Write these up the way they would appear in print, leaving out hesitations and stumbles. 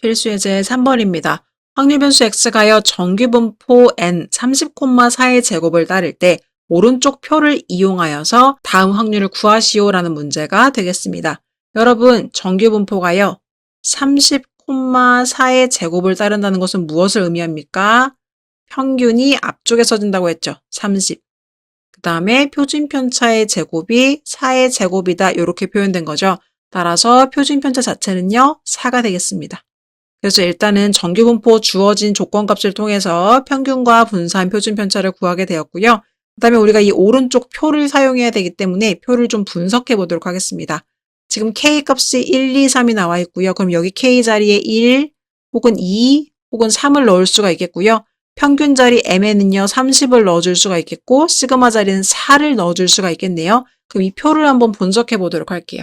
필수예제 3번입니다. 확률변수 x가요 정규분포 n 30,4의 제곱을 따를 때 오른쪽 표를 이용하여서 다음 확률을 구하시오라는 문제가 되겠습니다. 여러분, 정규분포가요 30,4의 제곱을 따른다는 것은 무엇을 의미합니까? 평균이 앞쪽에 써진다고 했죠. 30. 그 다음에 표준편차의 제곱이 4의 제곱이다. 이렇게 표현된 거죠. 따라서 표준편차 자체는요 4가 되겠습니다. 그래서 일단은 정규분포 주어진 조건값을 통해서 평균과 분산 표준편차를 구하게 되었고요. 그 다음에 우리가 이 오른쪽 표를 사용해야 되기 때문에 표를 좀 분석해 보도록 하겠습니다. 지금 K값이 1, 2, 3이 나와 있고요. 그럼 여기 K 자리에 1 혹은 2 혹은 3을 넣을 수가 있겠고요. 평균 자리 M에는요 30을 넣어줄 수가 있겠고 시그마 자리는 4를 넣어줄 수가 있겠네요. 그럼 이 표를 한번 분석해 보도록 할게요.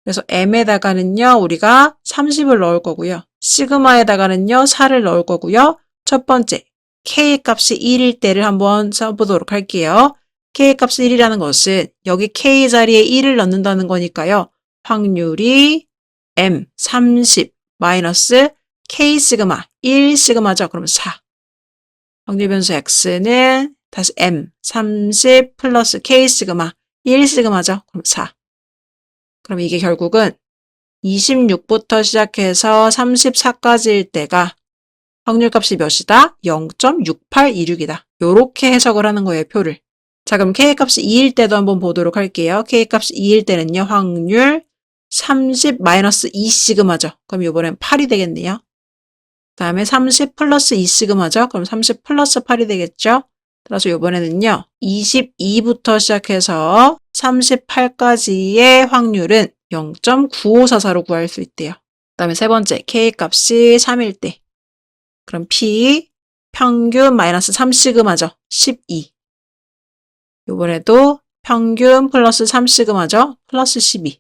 그래서 M에다가는요 우리가 30을 넣을 거고요. 시그마에다가는요 4를 넣을 거고요. 첫 번째 K값이 1일 때를 한번 써보도록 할게요. K값이 1이라는 것은 여기 K 자리에 1을 넣는다는 거니까요. 확률이 M 30 마이너스 K 시그마 1 시그마죠. 그럼 4. 확률 변수 X는 다시 M 30 플러스 K 시그마 1 시그마죠. 그럼 4. 그럼 이게 결국은 26부터 시작해서 34까지일 때가 확률값이 몇이다? 0.6826이다. 요렇게 해석을 하는 거예요, 표를. 자, 그럼 K값이 2일 때도 한번 보도록 할게요. K값이 2일 때는요, 확률 30-2 시그마죠. 그럼 이번엔 8이 되겠네요. 그 다음에 30 플러스 2 시그마죠. 그럼 30 플러스 8이 되겠죠. 따라서 이번에는요, 22부터 시작해서 38까지의 확률은 0.9544로 구할 수 있대요. 그 다음에 세 번째, K값이 3일 때. 그럼 P 평균 마이너스 3시그마죠. 12. 이번에도 평균 플러스 3시그마죠. 플러스 12.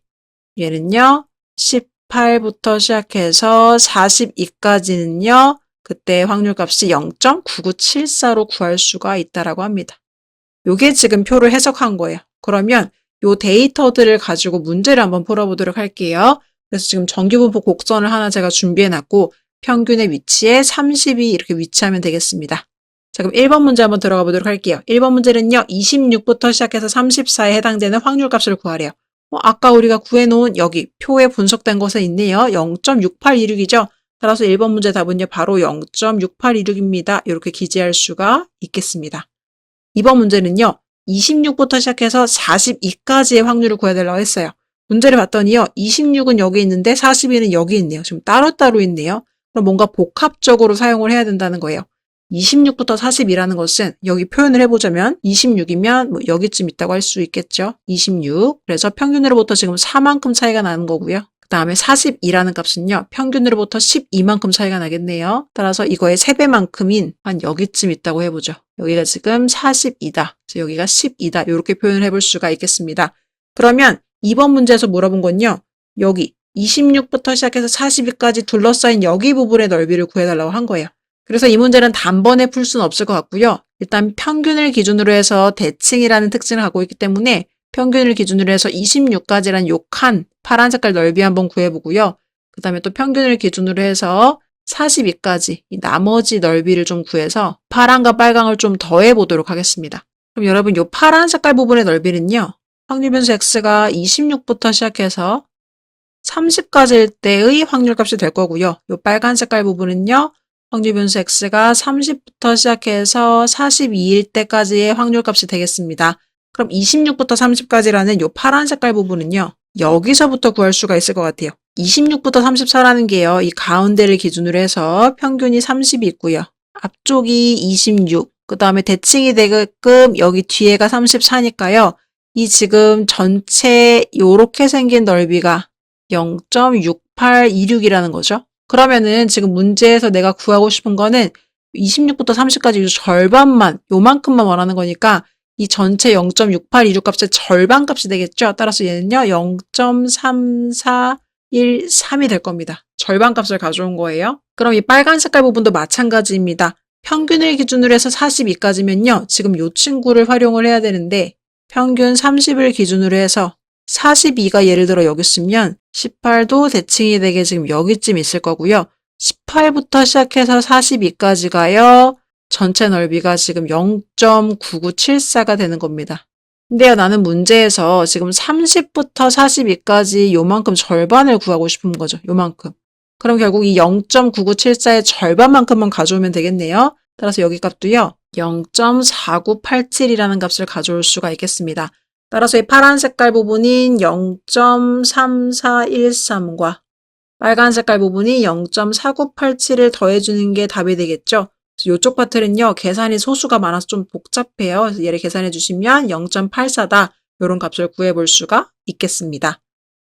얘는요. 18부터 시작해서 42까지는요. 그때 확률값이 0.9974로 구할 수가 있다라고 합니다. 요게 지금 표를 해석한 거예요. 그러면 요 데이터들을 가지고 문제를 한번 풀어보도록 할게요. 그래서 지금 정규분포 곡선을 하나 제가 준비해놨고 평균의 위치에 30이 이렇게 위치하면 되겠습니다. 자, 그럼 1번 문제 한번 들어가 보도록 할게요. 1번 문제는요. 26부터 시작해서 34에 해당되는 확률값을 구하래요. 아까 우리가 구해놓은 여기 표에 분석된 것에 있네요. 0.6826이죠. 따라서 1번 문제 답은요. 바로 0.6826입니다. 이렇게 기재할 수가 있겠습니다. 2번 문제는요. 26부터 시작해서 42까지의 확률을 구해야 되려고 했어요. 문제를 봤더니요. 26은 여기 있는데 42는 여기 있네요. 지금 따로따로 있네요. 그럼 뭔가 복합적으로 사용을 해야 된다는 거예요. 26부터 40이라는 것은 여기 표현을 해보자면 26이면 뭐 여기쯤 있다고 할 수 있겠죠. 26. 그래서 평균으로부터 지금 4만큼 차이가 나는 거고요. 그 다음에 42라는 값은요. 평균으로부터 12만큼 차이가 나겠네요. 따라서 이거의 3배만큼인 한 여기쯤 있다고 해보죠. 여기가 지금 42다. 그래서 여기가 10이다. 이렇게 표현을 해볼 수가 있겠습니다. 그러면 2번 문제에서 물어본 건요. 여기 26부터 시작해서 42까지 둘러싸인 여기 부분의 넓이를 구해달라고 한 거예요. 그래서 이 문제는 단번에 풀 수는 없을 것 같고요. 일단 평균을 기준으로 해서 대칭이라는 특징을 갖고 있기 때문에 평균을 기준으로 해서 26까지란 요 칸, 파란 색깔 넓이 한번 구해보고요. 그 다음에 또 평균을 기준으로 해서 42까지 이 나머지 넓이를 좀 구해서 파란과 빨강을 좀 더해보도록 하겠습니다. 그럼 여러분 요 파란 색깔 부분의 넓이는요. 확률변수 X가 26부터 시작해서 30까지일 때의 확률값이 될 거고요. 요 빨간 색깔 부분은요. 확률변수 X가 30부터 시작해서 42일 때까지의 확률값이 되겠습니다. 그럼 26부터 30까지라는 요 파란 색깔 부분은요. 여기서부터 구할 수가 있을 것 같아요. 26부터 34라는 게요. 이 가운데를 기준으로 해서 평균이 30이 있고요. 앞쪽이 26, 그 다음에 대칭이 되게끔 여기 뒤에가 34니까요. 이 지금 전체 요렇게 생긴 넓이가 0.6826이라는 거죠. 그러면은 지금 문제에서 내가 구하고 싶은 거는 26부터 30까지 절반만, 요만큼만 원하는 거니까 이 전체 0.6826 값의 절반 값이 되겠죠. 따라서 얘는요, 0.3413이 될 겁니다. 절반 값을 가져온 거예요. 그럼 이 빨간 색깔 부분도 마찬가지입니다. 평균을 기준으로 해서 42까지면요, 지금 요 친구를 활용을 해야 되는데, 평균 30을 기준으로 해서 42가 예를 들어 여기 있으면 18도 대칭이 되게 지금 여기쯤 있을 거고요. 18부터 시작해서 42까지가요. 전체 넓이가 지금 0.9974가 되는 겁니다. 근데요, 나는 문제에서 지금 30부터 42까지 요만큼 절반을 구하고 싶은 거죠. 요만큼. 그럼 결국 이 0.9974의 절반만큼만 가져오면 되겠네요. 따라서 여기 값도요, 0.4987이라는 값을 가져올 수가 있겠습니다. 따라서 이 파란 색깔 부분인 0.3413과 빨간 색깔 부분이 0.4987을 더해주는 게 답이 되겠죠. 이쪽 파트는요, 계산이 소수가 많아서 좀 복잡해요. 그래서 얘를 계산해 주시면 0.84다. 이런 값을 구해볼 수가 있겠습니다.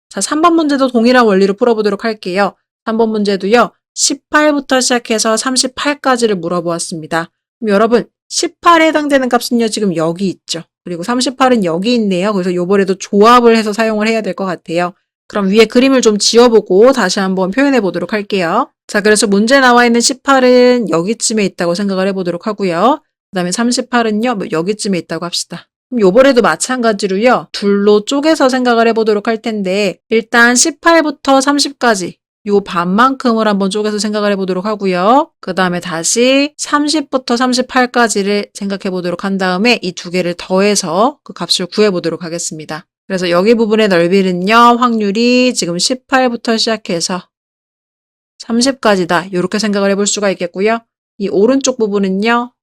자, 3번 문제도 동일한 원리로 풀어보도록 할게요. 3번 문제도요, 18부터 시작해서 38까지를 물어보았습니다. 그럼 여러분, 18에 해당되는 값은요, 지금 여기 있죠. 그리고 38은 여기 있네요. 그래서 요번에도 조합을 해서 사용을 해야 될 것 같아요. 그럼 위에 그림을 좀 지워보고 다시 한번 표현해 보도록 할게요. 자, 그래서 문제 나와 있는 18은 여기쯤에 있다고 생각을 해보도록 하고요. 그 다음에 38은요, 여기쯤에 있다고 합시다. 그럼 요번에도 마찬가지로요, 둘로 쪼개서 생각을 해보도록 할 텐데, 일단 18부터 30까지 요 반만큼을 한번 쪼개서 생각을 해보도록 하고요. 그 다음에 다시 30부터 38까지를 생각해 보도록 한 다음에 이 두 개를 더해서 그 값을 구해보도록 하겠습니다. 그래서 여기 부분의 넓이는요, 확률이 지금 18부터 시작해서 30까지다. 이렇게 생각을 해볼 수가 있겠고요. 이 오른쪽 부분은요,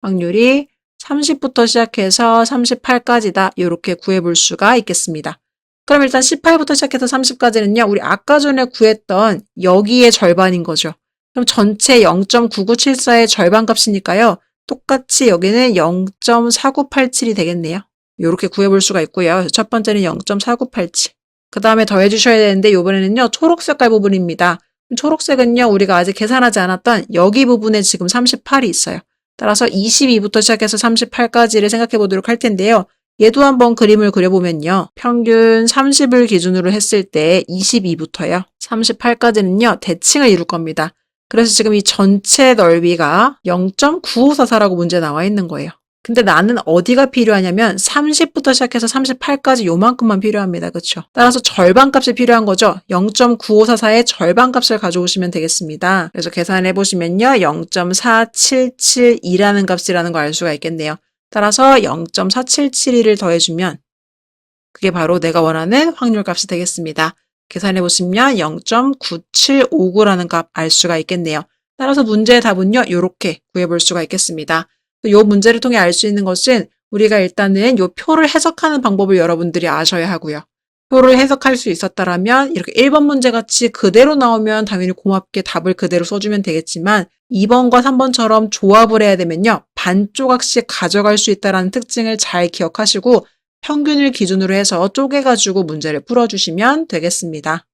확률이 30부터 시작해서 38까지다. 이렇게 구해볼 수가 있겠습니다. 그럼 일단 18부터 시작해서 30까지는요, 우리 아까 전에 구했던 여기의 절반인 거죠. 그럼 전체 0.9974의 절반 값이니까요, 똑같이 여기는 0.4987이 되겠네요. 이렇게 구해볼 수가 있고요. 첫 번째는 0.4987. 그 다음에 더해주셔야 되는데 이번에는요, 초록 색깔 부분입니다. 초록색은요, 우리가 아직 계산하지 않았던 여기 부분에 지금 38이 있어요. 따라서 22부터 시작해서 38까지를 생각해 보도록 할 텐데요. 얘도 한번 그림을 그려보면요. 평균 30을 기준으로 했을 때 22부터요. 38까지는요, 대칭을 이룰 겁니다. 그래서 지금 이 전체 넓이가 0.9544라고 문제 나와 있는 거예요. 근데 나는 어디가 필요하냐면 30부터 시작해서 38까지 요만큼만 필요합니다. 그렇죠? 따라서 절반값이 필요한 거죠. 0.9544의 절반값을 가져오시면 되겠습니다. 그래서 계산해 보시면요. 0.4772라는 값이라는 걸 알 수가 있겠네요. 따라서 0.4772를 더해주면 그게 바로 내가 원하는 확률값이 되겠습니다. 계산해 보시면 0.9759라는 값 알 수가 있겠네요. 따라서 문제의 답은요. 이렇게 구해볼 수가 있겠습니다. 이 문제를 통해 알 수 있는 것은 우리가 일단은 이 표를 해석하는 방법을 여러분들이 아셔야 하고요. 표를 해석할 수 있었다라면 이렇게 1번 문제 같이 그대로 나오면 당연히 고맙게 답을 그대로 써주면 되겠지만 2번과 3번처럼 조합을 해야 되면요. 반 조각씩 가져갈 수 있다는 특징을 잘 기억하시고 평균을 기준으로 해서 쪼개가지고 문제를 풀어주시면 되겠습니다.